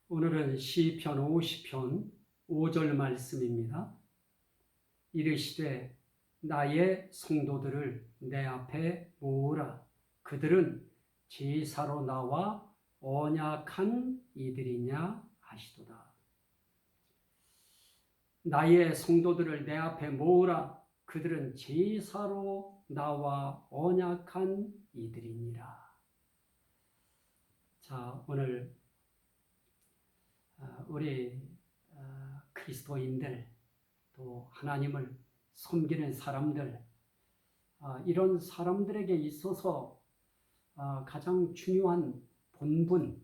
오늘은 시편 50편 5절 말씀입니다. 이르시되 나의 성도들을 내 앞에 모으라. 그들은 제사로 나와 언약한 이들이냐 하시도다. 나의 성도들을 내 앞에 모으라. 그들은 제사로 나와 언약한 이들이니라. 자, 오늘 우리 그리스도인들, 또 하나님을 섬기는 사람들, 이런 사람들에게 있어서 가장 중요한 본분,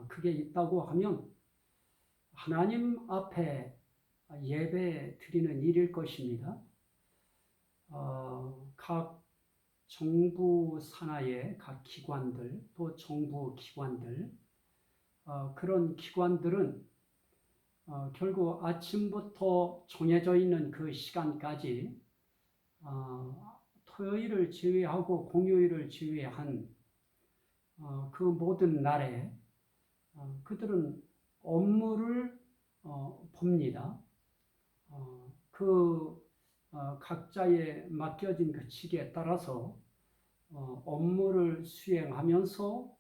그게 있다고 하면 하나님 앞에 예배 드리는 일일 것입니다. 각 정부 산하의 각 기관들, 또 정부 기관들, 그런 기관들은 결국 아침부터 정해져 있는 그 시간까지 토요일을 제외하고 공휴일을 제외한 그 모든 날에 그들은 업무를 봅니다. 각자의 맡겨진 그 직에 따라서 업무를 수행하면서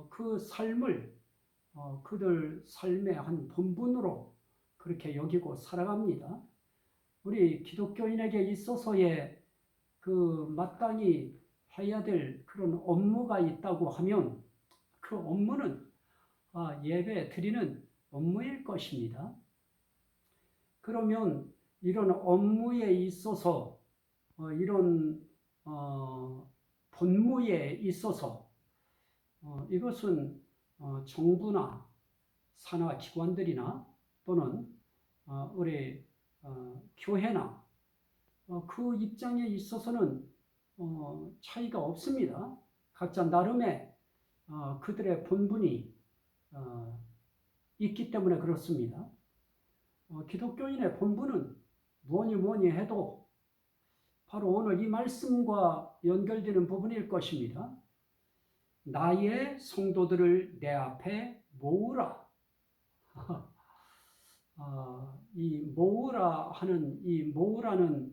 그 삶을 그들 삶의 한 본분으로 그렇게 여기고 살아갑니다. 우리 기독교인에게 있어서의 그 마땅히 해야 될 그런 업무가 있다고 하면 그 업무는 예배 드리는 업무일 것입니다. 그러면 이런 업무에 있어서 이런 본무에 있어서 이것은 정부나 산하 기관들이나 또는 우리 교회나 그 입장에 있어서는 차이가 없습니다. 각자 나름의 그들의 본분이 있기 때문에 그렇습니다. 기독교인의 본분은 뭐니 해도 바로 오늘 이 말씀과 연결되는 부분일 것입니다. 나의 성도들을 내 앞에 모으라. 이 모으라 하는 이 모으라는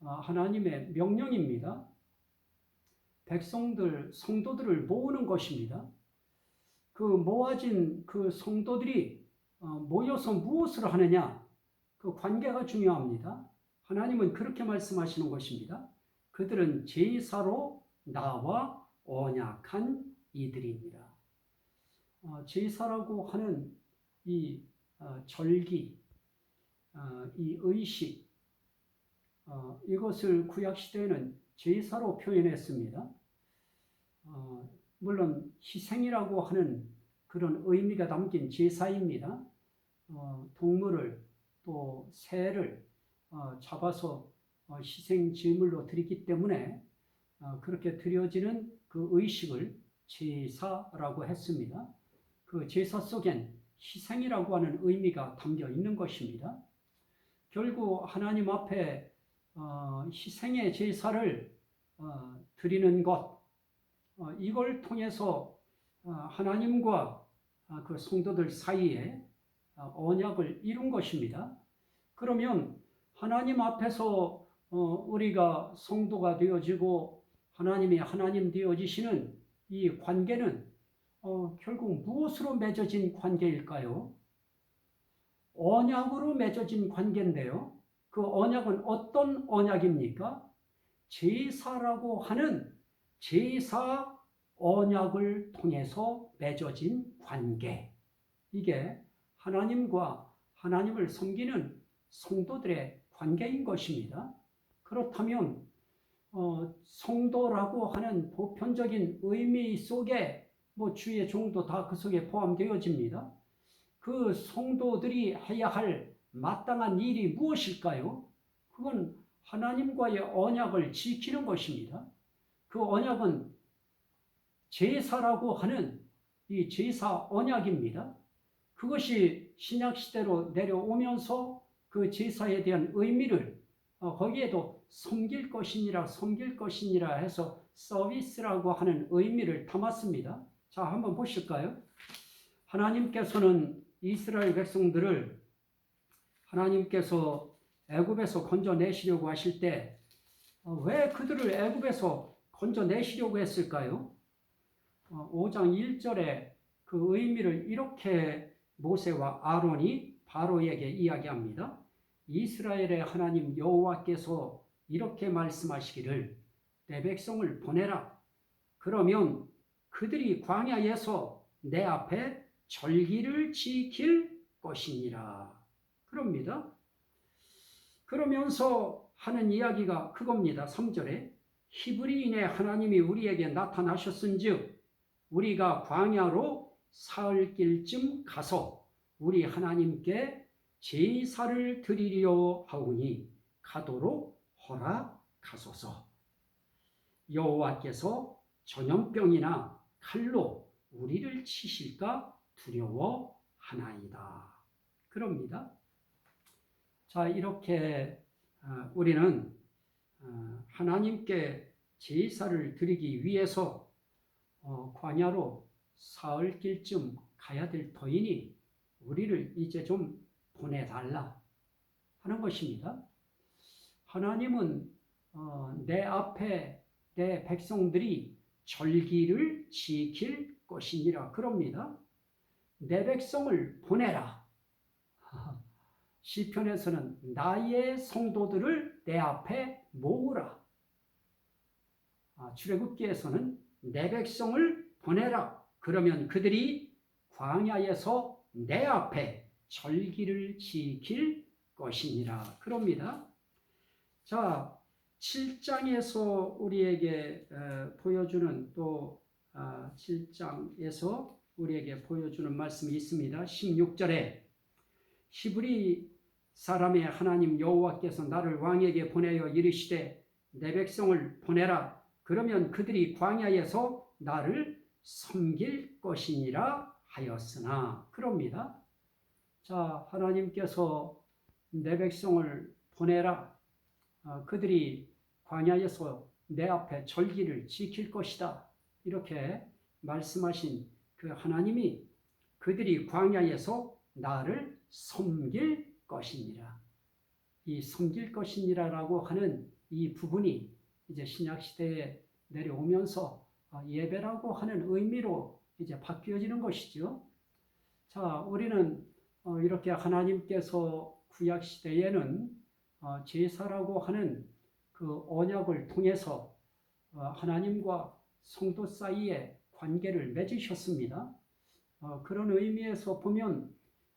하나님의 명령입니다. 백성들, 성도들을 모으는 것입니다. 그 모아진 그 성도들이 모여서 무엇을 하느냐? 그 관계가 중요합니다. 하나님은 그렇게 말씀하시는 것입니다. 그들은 제사로 나와 언약한 이들이니라. 제사라고 하는 이 절기, 이 의식, 이것을 구약시대에는 제사로 표현했습니다. 물론 희생이라고 하는 그런 의미가 담긴 제사입니다. 동물을 또 새를 잡아서 희생 제물로 드리기 때문에 그렇게 드려지는 그 의식을 제사라고 했습니다. 그 제사 속엔 희생이라고 하는 의미가 담겨 있는 것입니다. 결국 하나님 앞에 희생의 제사를 드리는 것, 이걸 통해서 하나님과 그 성도들 사이에 언약을 이룬 것입니다. 그러면 하나님 앞에서 우리가 성도가 되어지고 하나님이 하나님 되어지시는 이 관계는 결국 무엇으로 맺어진 관계일까요? 언약으로 맺어진 관계인데요. 그 언약은 어떤 언약입니까? 제사라고 하는 제사 언약을 통해서 맺어진 관계. 이게 하나님과 하나님을 섬기는 성도들의 관계인 것입니다. 그렇다면 성도라고 하는 보편적인 의미 속에 주의 종도 다 그 속에 포함되어집니다. 그 성도들이 해야 할 마땅한 일이 무엇일까요? 그건 하나님과의 언약을 지키는 것입니다. 그 언약은 제사라고 하는 이 제사 언약입니다. 그것이 신약시대로 내려오면서 그 제사에 대한 의미를 거기에도 섬길 것이니라 해서 서비스라고 하는 의미를 담았습니다. 자, 한번 보실까요? 하나님께서는 이스라엘 백성들을 하나님께서 애굽에서 건져내시려고 하실 때 왜 그들을 애굽에서 건져내시려고 했을까요? 5장 1절에 그 의미를 이렇게 모세와 아론이 바로에게 이야기합니다. 이스라엘의 하나님 여호와께서 이렇게 말씀하시기를 내 백성을 보내라. 그러면 그들이 광야에서 내 앞에 절기를 지킬 것이니라. 그럽니다. 그러면서 하는 이야기가 그겁니다. 3절에 히브리인의 하나님이 우리에게 나타나셨은즉 우리가 광야로 사흘길쯤 가서 우리 하나님께 제사를 드리려 하오니 가도록 허락하소서. 여호와께서 전염병이나 칼로 우리를 치실까 두려워하나이다. 그럽니다. 자, 이렇게 우리는 하나님께 제사를 드리기 위해서 광야로 사흘길쯤 가야 될 터이니 우리를 이제 좀 보내달라 하는 것입니다. 하나님은 내 앞에 내 백성들이 절기를 지킬 것이니라 그럽니다. 내 백성을 보내라. 시편에서는 나의 성도들을 내 앞에 모으라. 출애굽기에서는 내 백성을 보내라. 그러면 그들이 광야에서 내 앞에 절기를 지킬 것이니라. 그럽니다. 자, 7장에서 우리에게 보여주는 또 7장에서 우리에게 보여주는 말씀이 있습니다. 16절에 히브리 사람의 하나님 여호와께서 나를 왕에게 보내어 이르시되 내 백성을 보내라. 그러면 그들이 광야에서 나를 섬길 것이니라 하였으나 그럽니다. 자, 하나님께서 내 백성을 보내라. 그들이 광야에서 내 앞에 절기를 지킬 것이다. 이렇게 말씀하신 그 하나님이 그들이 광야에서 나를 섬길 것이니라. 이 섬길 것이니라라고 하는 이 부분이 이제 신약시대에 내려오면서 예배라고 하는 의미로 이제 바뀌어지는 것이죠. 자, 우리는 이렇게 하나님께서 구약시대에는 제사라고 하는 그 언약을 통해서 하나님과 성도 사이에 관계를 맺으셨습니다. 그런 의미에서 보면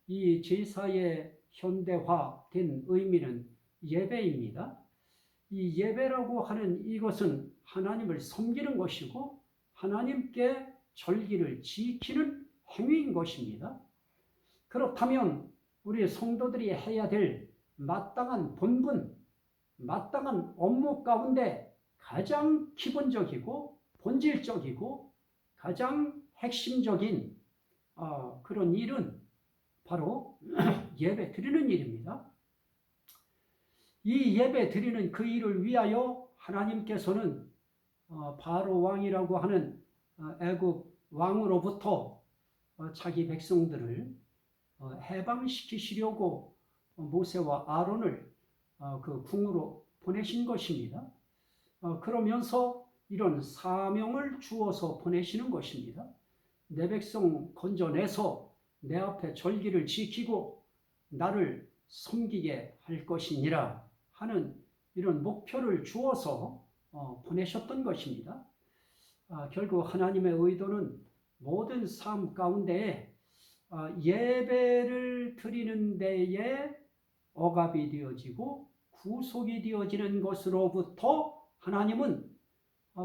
이 제사의 현대화된 의미는 예배입니다. 이 예배라고 하는 이것은 하나님을 섬기는 것이고 하나님께 절기를 지키는 행위인 것입니다. 그렇다면 우리 성도들이 해야 될 마땅한 본분, 마땅한 업무 가운데 가장 기본적이고 본질적이고 가장 핵심적인 그런 일은 바로 예배 드리는 일입니다. 이 예배 드리는 그 일을 위하여 하나님께서는 바로 왕이라고 하는 애굽 왕으로부터 자기 백성들을 해방시키시려고 모세와 아론을 그 궁으로 보내신 것입니다. 그러면서 이런 사명을 주어서 보내시는 것입니다. 내 백성 건져내서 내 앞에 절기를 지키고 나를 섬기게 할 것이니라 하는 이런 목표를 주어서 보내셨던 것입니다. 결국 하나님의 의도는 모든 삶 가운데에 예배를 드리는 데에 억압이 되어지고 구속이 되어지는 것으로부터 하나님은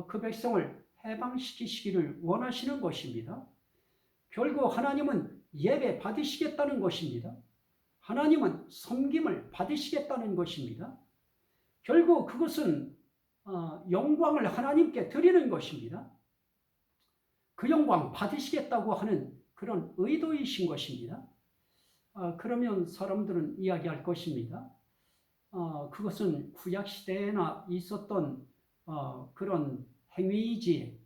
그 백성을 해방시키시기를 원하시는 것입니다. 결국 하나님은 예배 받으시겠다는 것입니다. 하나님은 섬김을 받으시겠다는 것입니다. 결국 그것은 영광을 하나님께 드리는 것입니다. 그 영광 받으시겠다고 하는 그런 의도이신 것입니다. 그러면 사람들은 이야기할 것입니다. 그것은 구약시대에나 있었던 그런 행위이지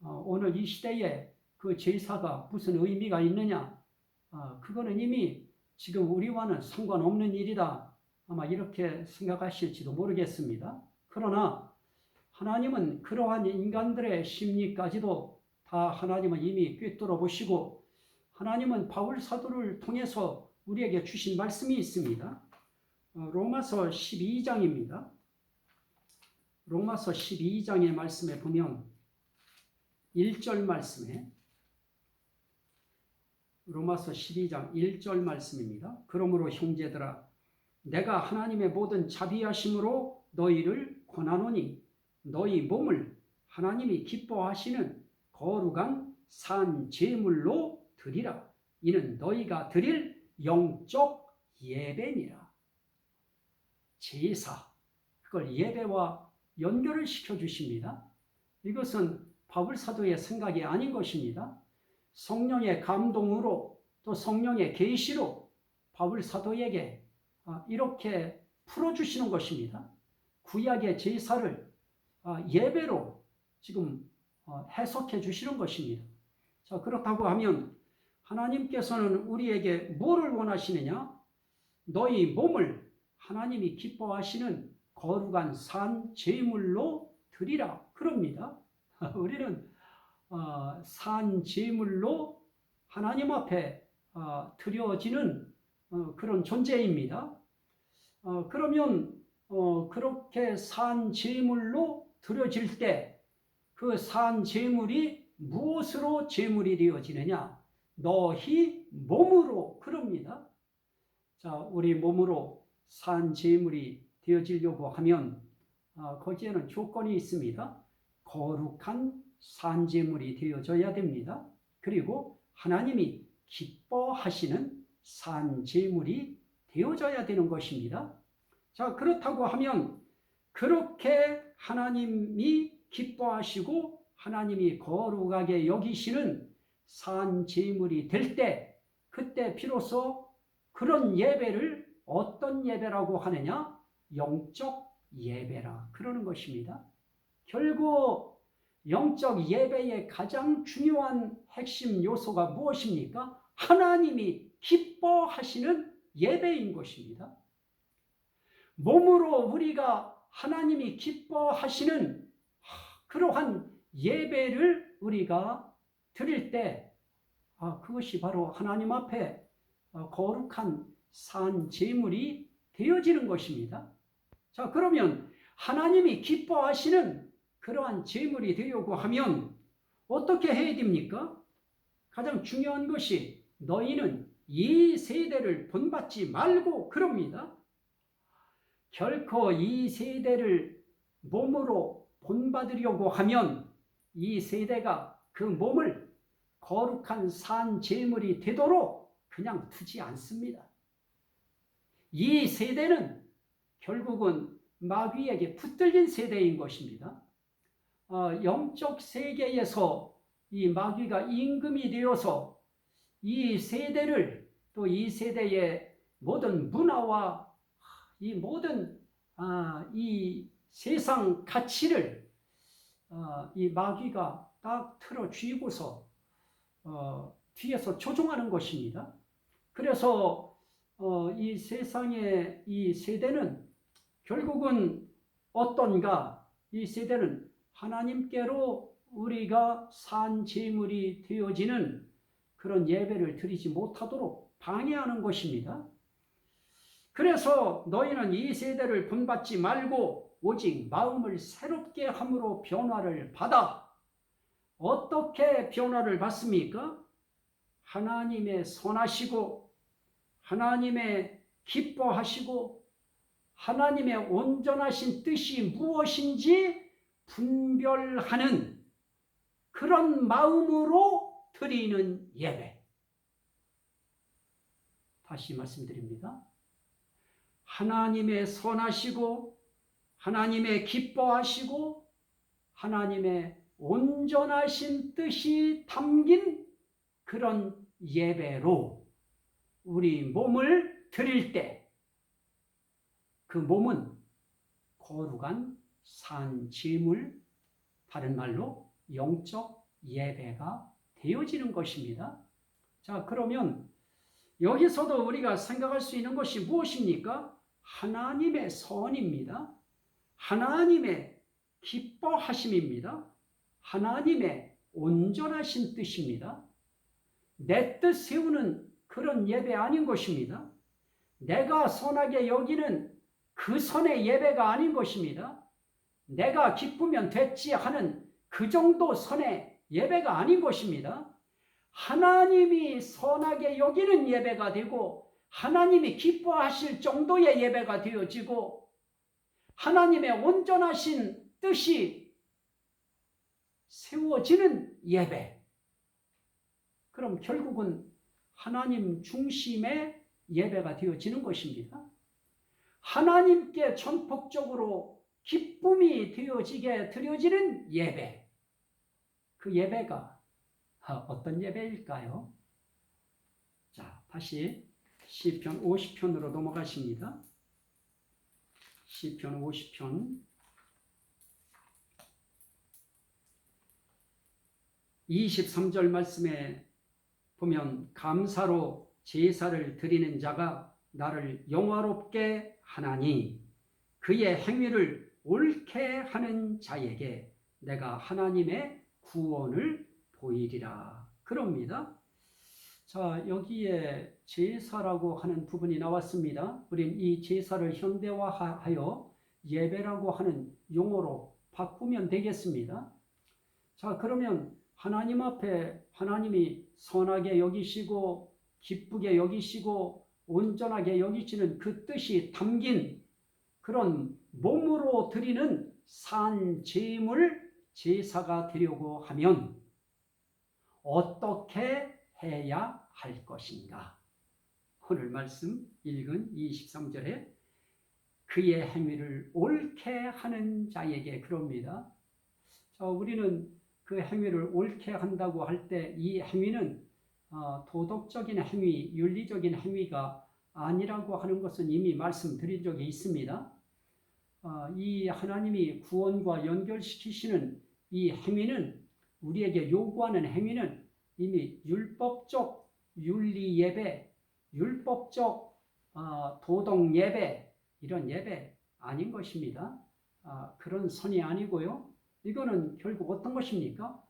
오늘 이 시대에 그 제사가 무슨 의미가 있느냐? 그거는 이미 지금 우리와는 상관없는 일이다. 아마 이렇게 생각하실지도 모르겠습니다. 그러나 하나님은 그러한 인간들의 심리까지도 다 하나님은 이미 꿰뚫어 보시고 하나님은 바울 사도를 통해서 우리에게 주신 말씀이 있습니다. 로마서 12장입니다. 로마서 12장의 말씀에 보면 1절 말씀에 로마서 12장 1절 말씀입니다. 그러므로 형제들아 내가 하나님의 모든 자비하심으로 너희를 권하노니 너희 몸을 하나님이 기뻐하시는 거룩한 산 제물로 드리라. 이는 너희가 드릴 영적 예배니라. 제사, 그걸 예배와 연결을 시켜주십니다. 이것은 바울 사도의 생각이 아닌 것입니다. 성령의 감동으로 또 성령의 계시로 바울 사도에게 이렇게 풀어주시는 것입니다. 구약의 제사를 예배로 지금 해석해 주시는 것입니다. 자, 그렇다고 하면 하나님께서는 우리에게 뭐를 원하시느냐? 너희 몸을 하나님이 기뻐하시는 거룩한 산 제물로 드리라. 그럽니다. 우리는 산 제물로 하나님 앞에 드려지는 그런 존재입니다. 그러면 그렇게 산 제물로 드려질 때 그 산 제물이 무엇으로 제물이 되어지느냐? 너희 몸으로. 그럽니다. 자, 우리 몸으로 산 제물이 되어지려고 하면 거기에는 조건이 있습니다. 거룩한 산 제물이 되어져야 됩니다. 그리고 하나님이 기뻐하시는 산 제물이 되어져야 되는 것입니다. 자, 그렇다고 하면 그렇게 하나님이 기뻐하시고 하나님이 거룩하게 여기시는 산 제물이 될 때 그때 비로소 그런 예배를 어떤 예배라고 하느냐? 영적 예배라 그러는 것입니다. 결국 영적 예배의 가장 중요한 핵심 요소가 무엇입니까? 하나님이 기뻐하시는 예배인 것입니다. 몸으로 우리가 하나님이 기뻐하시는 그러한 예배를 우리가 드릴 때 그것이 바로 하나님 앞에 거룩한 산 제물이 되어지는 것입니다. 자, 그러면 하나님이 기뻐하시는 그러한 제물이 되려고 하면 어떻게 해야 됩니까? 가장 중요한 것이 너희는 이 세대를 본받지 말고 그럽니다. 결코 이 세대를 몸으로 본받으려고 하면 이 세대가 그 몸을 거룩한 산 제물이 되도록 그냥 두지 않습니다. 이 세대는 결국은 마귀에게 붙들린 세대인 것입니다. 영적 세계에서 이 마귀가 임금이 되어서 이 세대를 또 이 세대의 모든 문화와 이 모든 이 세상 가치를 이 마귀가 딱 틀어 쥐고서 뒤에서 조종하는 것입니다. 그래서 이 세상의 이 세대는 결국은 어떤가? 이 세대는 하나님께로 우리가 산 제물이 되어지는 그런 예배를 드리지 못하도록 방해하는 것입니다. 그래서 너희는 이 세대를 본받지 말고 오직 마음을 새롭게 함으로 변화를 받아. 어떻게 변화를 받습니까? 하나님의 선하시고 하나님의 기뻐하시고 하나님의 온전하신 뜻이 무엇인지 분별하는 그런 마음으로 드리는 예배. 다시 말씀드립니다. 하나님의 선하시고 하나님의 기뻐하시고 하나님의 온전하신 뜻이 담긴 그런 예배로 우리 몸을 드릴 때 그 몸은 거룩한 산 제물, 다른 말로 영적 예배가 되어지는 것입니다. 자, 그러면 여기서도 우리가 생각할 수 있는 것이 무엇입니까? 하나님의 선입니다. 하나님의 기뻐하심입니다. 하나님의 온전하신 뜻입니다. 내 뜻 세우는 그런 예배 아닌 것입니다. 내가 선하게 여기는 그 선의 예배가 아닌 것입니다. 내가 기쁘면 됐지 하는 그 정도 선의 예배가 아닌 것입니다. 하나님이 선하게 여기는 예배가 되고 하나님이 기뻐하실 정도의 예배가 되어지고 하나님의 온전하신 뜻이 세워지는 예배. 그럼 결국은 하나님 중심의 예배가 되어지는 것입니다. 하나님께 전폭적으로 기쁨이 되어지게 드려지는 예배. 그 예배가 어떤 예배일까요? 자, 다시 시편 50편으로 넘어가십니다. 시편 50편 23절 말씀에 보면 감사로 제사를 드리는 자가 나를 영화롭게 하나니 그의 행위를 옳게 하는 자에게 내가 하나님의 구원을 보이리라. 그럽니다. 자, 여기에 제사라고 하는 부분이 나왔습니다. 우린 이 제사를 현대화하여 예배라고 하는 용어로 바꾸면 되겠습니다. 자, 그러면 하나님 앞에 하나님이 선하게 여기시고 기쁘게 여기시고 온전하게 여기시는 그 뜻이 담긴 그런 몸으로 드리는 산 제물 제사가 되려고 하면 어떻게 해야 할 것인가? 오늘 말씀 읽은 23절에 그의 행위를 옳게 하는 자에게 그럽니다. 자, 우리는 그 행위를 옳게 한다고 할 때 이 행위는 도덕적인 행위, 윤리적인 행위가 아니라고 하는 것은 이미 말씀드린 적이 있습니다. 이 하나님이 구원과 연결시키시는 이 행위는 우리에게 요구하는 행위는 이미 율법적 윤리 예배, 율법적 도덕 예배 이런 예배 아닌 것입니다. 그런 선이 아니고요. 이거는 결국 어떤 것입니까?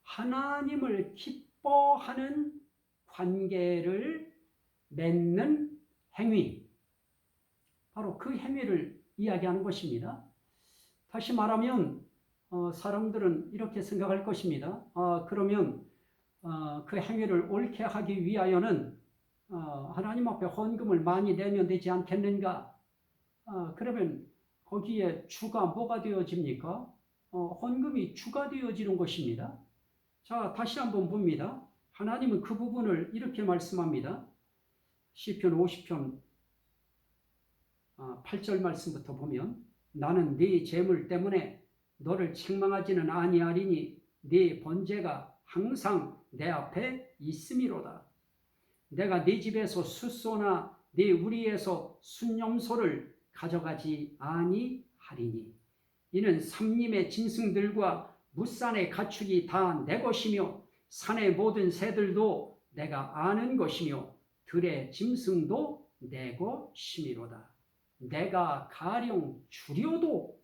하나님을 기뻐하는 관계를 맺는 행위, 바로 그 행위를 이야기하는 것입니다. 다시 말하면 사람들은 이렇게 생각할 것입니다. 그러면 그 행위를 옳게 하기 위하여는 하나님 앞에 헌금을 많이 내면 되지 않겠는가? 그러면 거기에 주가 뭐가 되어집니까? 헌금이 주가 되어지는 것입니다. 자, 다시 한번 봅니다. 하나님은 그 부분을 이렇게 말씀합니다. 시편 50편 8절 말씀부터 보면 나는 네 재물 때문에 너를 책망하지는 아니하리니 네 번제가 항상 내 앞에 있음이로다. 내가 네 집에서 숫소나 네 우리에서 순염소를 가져가지 아니하리니 이는 삼림의 짐승들과 무산의 가축이 다 내 것이며 산의 모든 새들도 내가 아는 것이며 들의 짐승도 내 것이미로다. 내가 가령 줄여도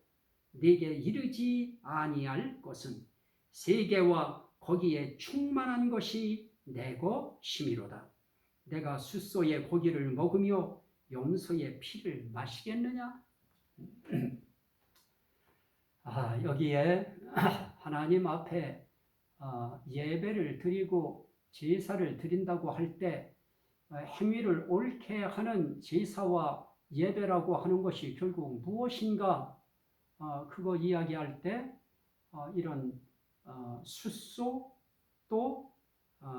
네게 이르지 아니할 것은 세계와 거기에 충만한 것이 내 것이미로다. 내가 숫소의 고기를 먹으며 염소의 피를 마시겠느냐? 여기에 하나님 앞에 예배를 드리고 제사를 드린다고 할 때 행위를 옳게 하는 제사와 예배라고 하는 것이 결국 무엇인가? 그거 이야기할 때 이런 숫소 또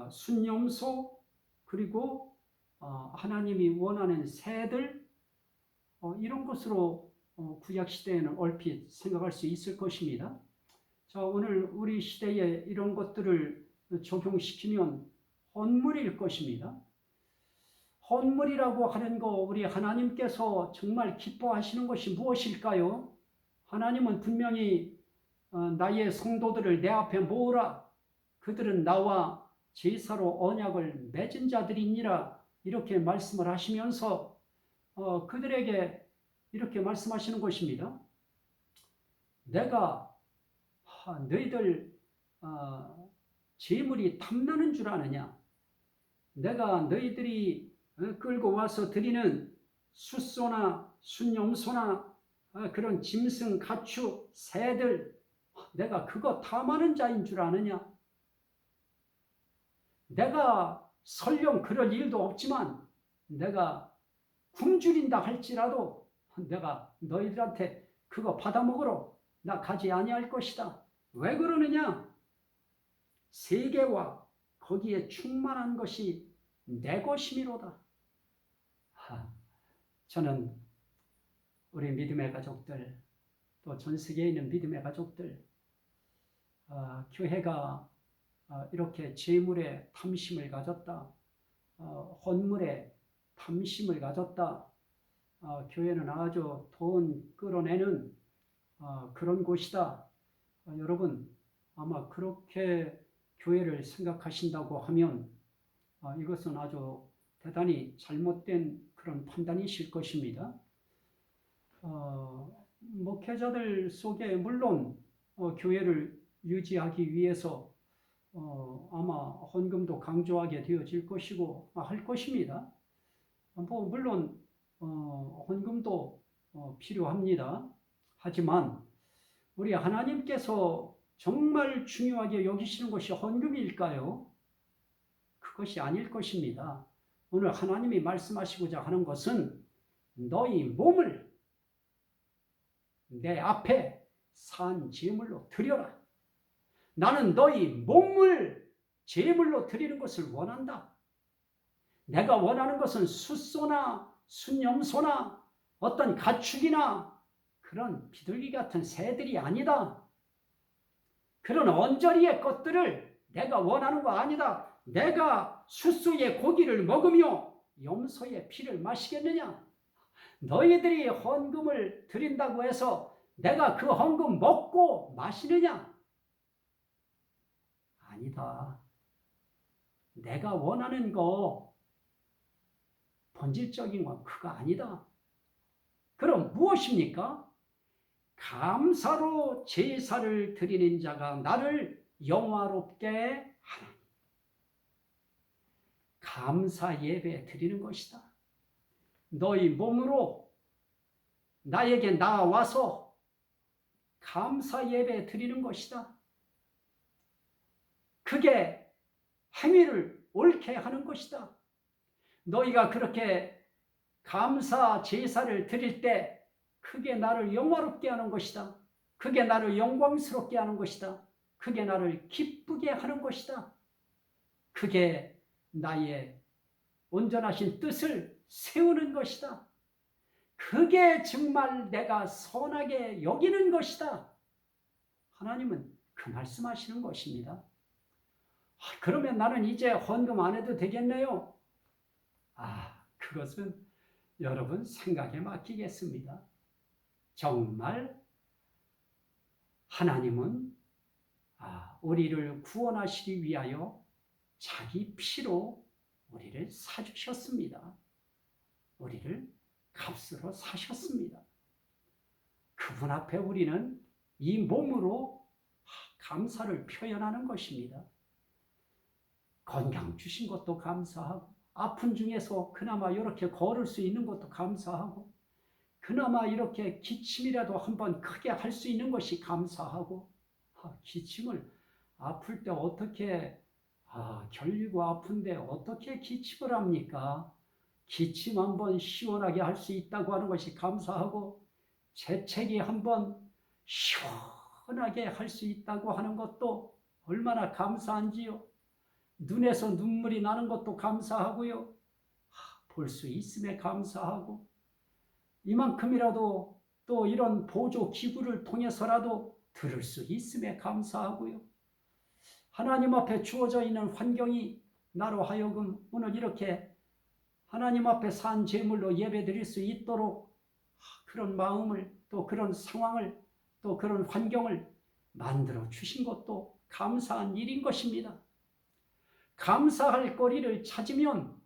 순염소 그리고 하나님이 원하는 새들 이런 것으로 구약시대에는 얼핏 생각할 수 있을 것입니다. 자, 오늘 우리 시대에 이런 것들을 적용시키면 헌물일 것입니다. 헌물이라고 하는 거 우리 하나님께서 정말 기뻐하시는 것이 무엇일까요? 하나님은 분명히 나의 성도들을 내 앞에 모으라. 그들은 나와 제사로 언약을 맺은 자들이니라 이렇게 말씀을 하시면서 그들에게 이렇게 말씀하시는 것입니다. 내가 너희들 재물이 탐나는 줄 아느냐? 내가 너희들이 끌고 와서 드리는 숫소나 순염소나 그런 짐승, 가축, 새들 내가 그거 탐하는 자인 줄 아느냐? 내가 설령 그럴 일도 없지만 내가 굶주린다 할지라도 내가 너희들한테 그거 받아먹으러 나 가지 아니할 것이다. 왜 그러느냐? 세계와 거기에 충만한 것이 내 것이미로다. 저는 우리 믿음의 가족들, 또 전 세계에 있는 믿음의 가족들, 교회가 이렇게 재물에 탐심을 가졌다, 헌물에 탐심을 가졌다, 교회는 아주 돈 끌어내는 그런 곳이다. 여러분 아마 그렇게 교회를 생각하신다고 하면 이것은 아주 대단히 잘못된 그런 판단이실 것입니다. 목회자들 속에 물론 교회를 유지하기 위해서 아마 헌금도 강조하게 되어질 것이고 할 것입니다. 물론 헌금도 필요합니다. 하지만 우리 하나님께서 정말 중요하게 여기시는 것이 헌금일까요? 그것이 아닐 것입니다. 오늘 하나님이 말씀하시고자 하는 것은 너희 몸을 내 앞에 산 제물로 드려라. 나는 너희 몸을 제물로 드리는 것을 원한다. 내가 원하는 것은 숫소나 순염소나 어떤 가축이나 그런 비둘기 같은 새들이 아니다. 그런 언저리의 것들을 내가 원하는 거 아니다. 내가 숫소의 고기를 먹으며 염소의 피를 마시겠느냐? 너희들이 헌금을 드린다고 해서 내가 그 헌금 먹고 마시느냐? 아니다. 내가 원하는 거 본질적인 건 그거 아니다. 그럼 무엇입니까? 감사로 제사를 드리는 자가 나를 영화롭게 하나니. 감사 예배 드리는 것이다. 너희 몸으로 나에게 나와서 감사 예배 드리는 것이다. 그게 행위를 옳게 하는 것이다. 너희가 그렇게 감사 제사를 드릴 때 그게 나를 영화롭게 하는 것이다. 그게 나를 영광스럽게 하는 것이다. 그게 나를 기쁘게 하는 것이다. 그게 나의 온전하신 뜻을 세우는 것이다. 그게 정말 내가 선하게 여기는 것이다. 하나님은 그 말씀하시는 것입니다. 그러면 나는 이제 헌금 안 해도 되겠네요? 그것은 여러분 생각에 맡기겠습니다. 정말 하나님은 우리를 구원하시기 위하여 자기 피로 우리를 사주셨습니다. 우리를 값으로 사셨습니다. 그분 앞에 우리는 이 몸으로 감사를 표현하는 것입니다. 건강 주신 것도 감사하고, 아픈 중에서 그나마 이렇게 걸을 수 있는 것도 감사하고, 그나마 이렇게 기침이라도 한번 크게 할 수 있는 것이 감사하고, 기침을 아플 때 어떻게 결리고 아픈데 어떻게 기침을 합니까? 기침 한번 시원하게 할 수 있다고 하는 것이 감사하고, 재채기 한번 시원하게 할 수 있다고 하는 것도 얼마나 감사한지요. 눈에서 눈물이 나는 것도 감사하고요. 볼 수 있음에 감사하고, 이만큼이라도 또 이런 보조 기구를 통해서라도 들을 수 있음에 감사하고요. 하나님 앞에 주어져 있는 환경이 나로 하여금 오늘 이렇게 하나님 앞에 산 제물로 예배드릴 수 있도록 그런 마음을, 또 그런 상황을, 또 그런 환경을 만들어 주신 것도 감사한 일인 것입니다. 감사할 거리를 찾으면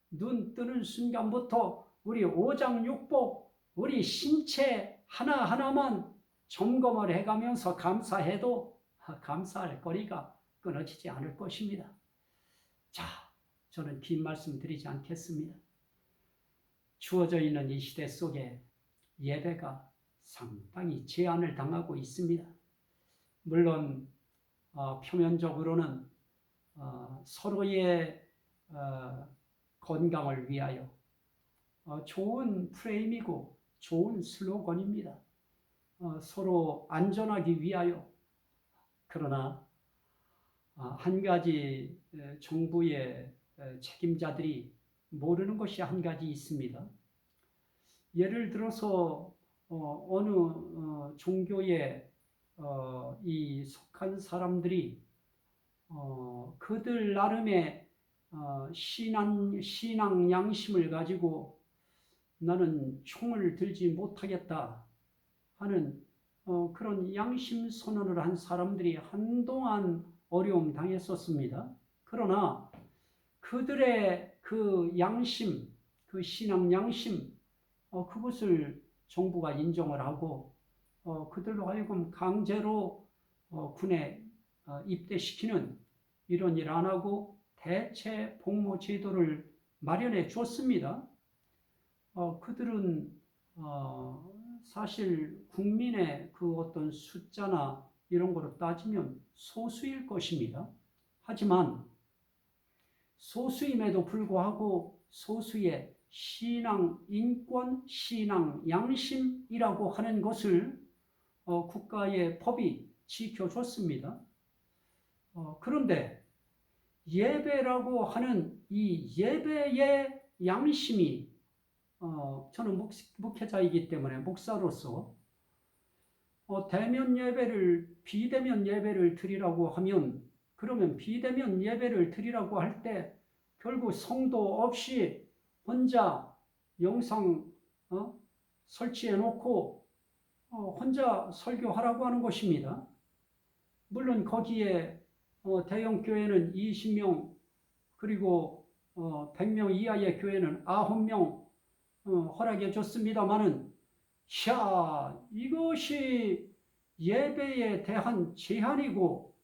눈 뜨는 순간부터 우리 오장육복, 우리 신체 하나하나만 점검을 해가면서 감사해도 감사할 거리가 끊어지지 않을 것입니다. 자, 저는 긴 말씀 드리지 않겠습니다. 주어져 있는 이 시대 속에 예배가 상당히 제한을 당하고 있습니다. 물론 표면적으로는 서로의 건강을 위하여 좋은 프레임이고 좋은 슬로건입니다. 서로 안전하기 위하여. 그러나 한 가지 정부의 책임자들이 모르는 것이 한 가지 있습니다. 예를 들어서 어느 종교에 이 속한 사람들이 그들 나름의 신앙 양심을 가지고 나는 총을 들지 못하겠다 하는 그런 양심 선언을 한 사람들이 한동안 어려움 당했었습니다. 그러나 그들의 그 양심, 그 신앙 양심, 그것을 정부가 인정을 하고 그들로 하여금 강제로 군에 입대시키는 이런 일 안 하고 대체 복무 제도를 마련해 줬습니다. 그들은 사실 국민의 그 어떤 숫자나 이런 거로 따지면 소수일 것입니다. 하지만 소수임에도 불구하고 소수의 신앙 인권, 신앙 양심이라고 하는 것을 국가의 법이 지켜줬습니다. 그런데 예배라고 하는 이 예배의 양심이 저는 목회자이기 때문에 목사로서 대면 예배를 비대면 예배를 드리라고 하면 그러면 비대면 예배를 드리라고 할 때 결국 성도 없이 혼자 영상 설치해 놓고 혼자 설교하라고 하는 것입니다. 물론 거기에 대형 교회는 20명 그리고 100명 이하의 교회는 9명 허락해 줬습니다마는 이것이 예배에 대한 제한이고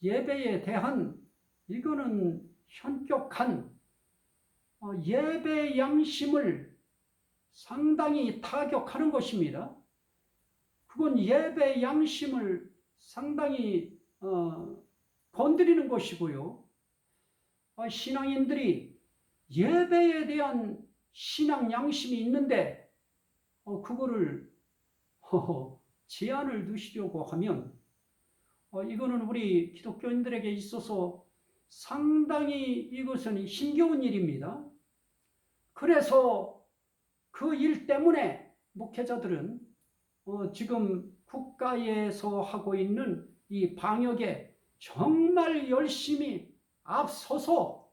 예배에 대한 이거는 현격한 예배 양심을 상당히 타격하는 것입니다. 그건 예배 양심을 상당히 건드리는 것이고요. 신앙인들이 예배에 대한 신앙 양심이 있는데 그거를 제한을 두시려고 하면 이거는 우리 기독교인들에게 있어서 상당히 이것은 힘겨운 일입니다. 그래서 그 일 때문에 목회자들은 지금 국가에서 하고 있는 이 방역에 정말 열심히 앞서서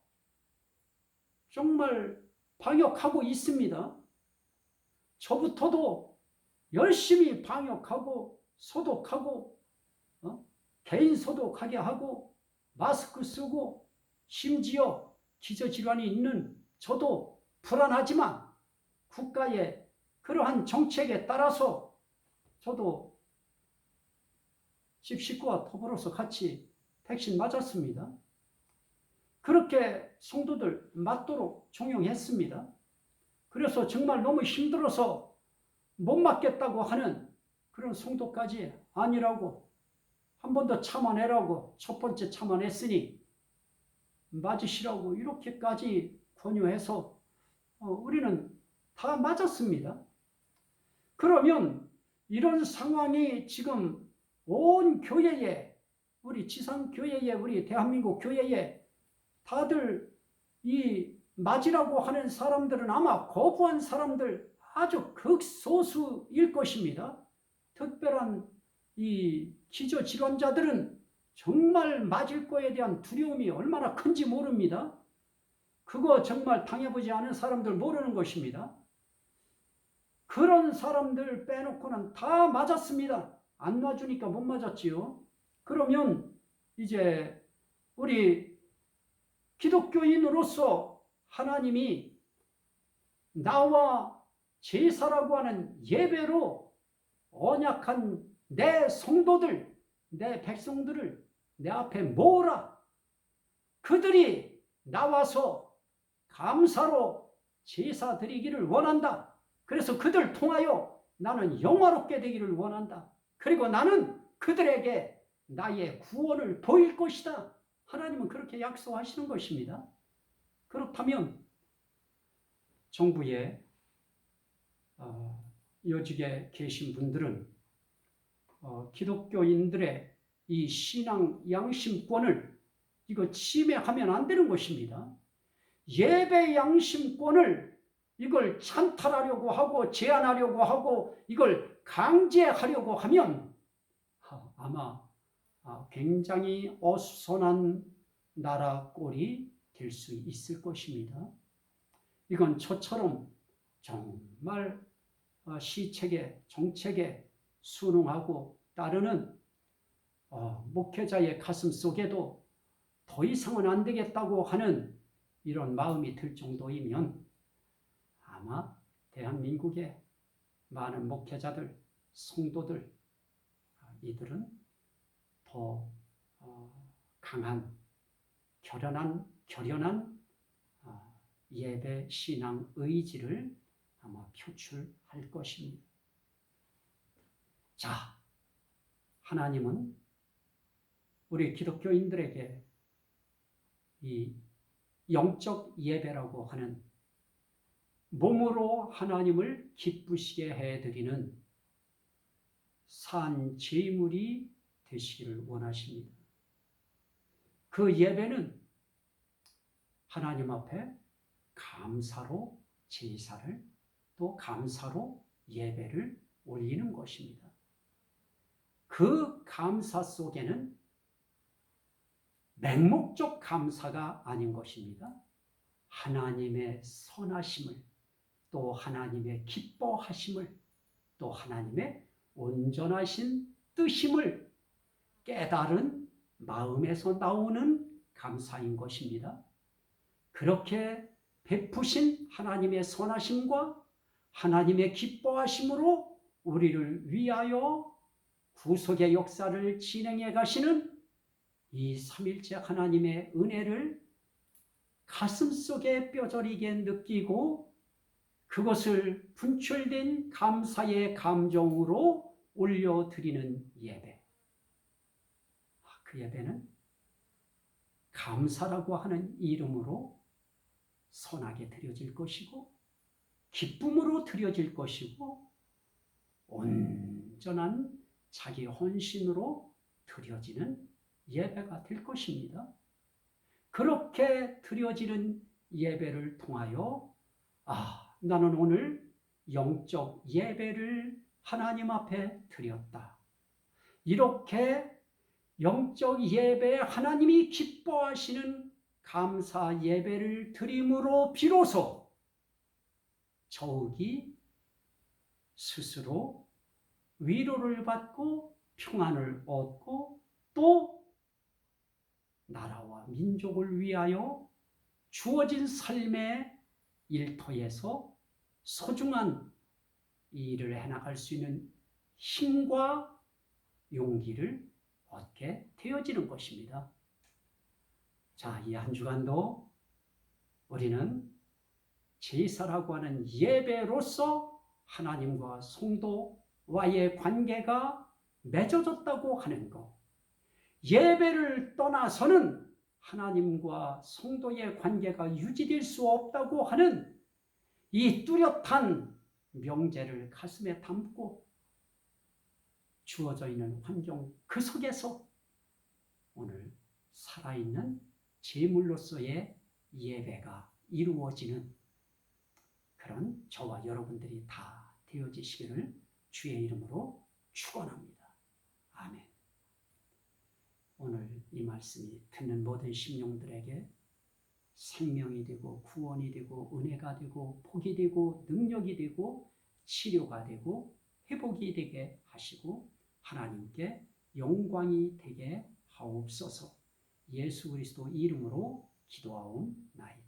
정말 방역하고 있습니다. 저부터도 열심히 방역하고 소독하고 개인 소독하게 하고 마스크 쓰고 심지어 기저질환이 있는 저도 불안하지만 국가의 그러한 정책에 따라서 저도 집 식구와 더불어서 같이 백신 맞았습니다. 그렇게 성도들 맞도록 종용했습니다. 그래서 정말 너무 힘들어서 못 맞겠다고 하는 그런 성도까지 아니라고 한 번 더 참아내라고 첫 번째 참아냈으니 맞으시라고 이렇게까지 권유해서 우리는 다 맞았습니다. 그러면 이런 상황이 지금 온 교회에 우리 지상교회에 우리 대한민국 교회에 다들 이 맞으라고 하는 사람들은 아마 거부한 사람들 아주 극소수일 것입니다. 특별한 이 기저질환자들은 정말 맞을 거에 대한 두려움이 얼마나 큰지 모릅니다. 그거 정말 당해보지 않은 사람들 모르는 것입니다. 그런 사람들 빼놓고는 다 맞았습니다. 안 맞으니까 못 맞았지요. 그러면 이제 우리 기독교인으로서 하나님이 나와 제사라고 하는 예배로 언약한 내 성도들, 내 백성들을 내 앞에 모으라. 그들이 나와서 감사로 제사 드리기를 원한다. 그래서 그들 통하여 나는 영화롭게 되기를 원한다. 그리고 나는 그들에게 나의 구원을 보일 것이다. 하나님은 그렇게 약속하시는 것입니다. 그렇다면 정부에 요직에 계신 분들은 기독교인들의 이 신앙 양심권을 이거 침해하면 안 되는 것입니다. 예배 양심권을 이걸 찬탈하려고 하고 제한하려고 하고 이걸 강제하려고 하면 아마 굉장히 어수선한 나라 꼴이 될 수 있을 것입니다. 이건 저처럼 정말 시책에 정책에 순응하고 따르는 목회자의 가슴 속에도 더 이상은 안 되겠다고 하는 이런 마음이 들 정도이면 아마 대한민국의 많은 목회자들, 성도들 이들은 더 강한 결연한 예배 신앙 의지를 아마 표출할 것입니다. 자, 하나님은 우리 기독교인들에게 이 영적 예배라고 하는 몸으로 하나님을 기쁘시게 해드리는 산 제물이 되시기를 원하십니다. 그 예배는 하나님 앞에 감사로 제사를 또 감사로 예배를 올리는 것입니다. 그 감사 속에는 맹목적 감사가 아닌 것입니다. 하나님의 선하심을 또 하나님의 기뻐하심을 또 하나님의 온전하신 뜻임을 깨달은 마음에서 나오는 감사인 것입니다. 그렇게 베푸신 하나님의 선하심과 하나님의 기뻐하심으로 우리를 위하여 구속의 역사를 진행해 가시는 이 삼일째 하나님의 은혜를 가슴속에 뼈저리게 느끼고 그것을 분출된 감사의 감정으로 올려드리는 예배. 그 예배는 감사라고 하는 이름으로 선하게 드려질 것이고 기쁨으로 드려질 것이고 온전한 자기 헌신으로 드려지는 예배가 될 것입니다. 그렇게 드려지는 예배를 통하여 나는 오늘 영적 예배를 하나님 앞에 드렸다. 이렇게 영적 예배에 하나님이 기뻐하시는 감사 예배를 드림으로 비로소 저욱이 스스로 위로를 받고 평안을 얻고 또 나라와 민족을 위하여 주어진 삶의 일터에서 소중한 일을 해나갈 수 있는 힘과 용기를 얻게 되어지는 것입니다. 자, 이 한 주간도 우리는 제사라고 하는 예배로서 하나님과 성도와의 관계가 맺어졌다고 하는 것, 예배를 떠나서는 하나님과 성도의 관계가 유지될 수 없다고 하는 이 뚜렷한 명제를 가슴에 담고 주어져 있는 환경 그 속에서 오늘 살아있는 제물로서의 예배가 이루어지는 그런 저와 여러분들이 다 되어지시기를 주의 이름으로 축원합니다. 아멘. 오늘 이 말씀이 듣는 모든 심령들에게 생명이 되고 구원이 되고 은혜가 되고 복이 되고 능력이 되고 치료가 되고 회복이 되게 하시고 하나님께 영광이 되게 하옵소서. 예수 그리스도 이름으로 기도하옵나이다.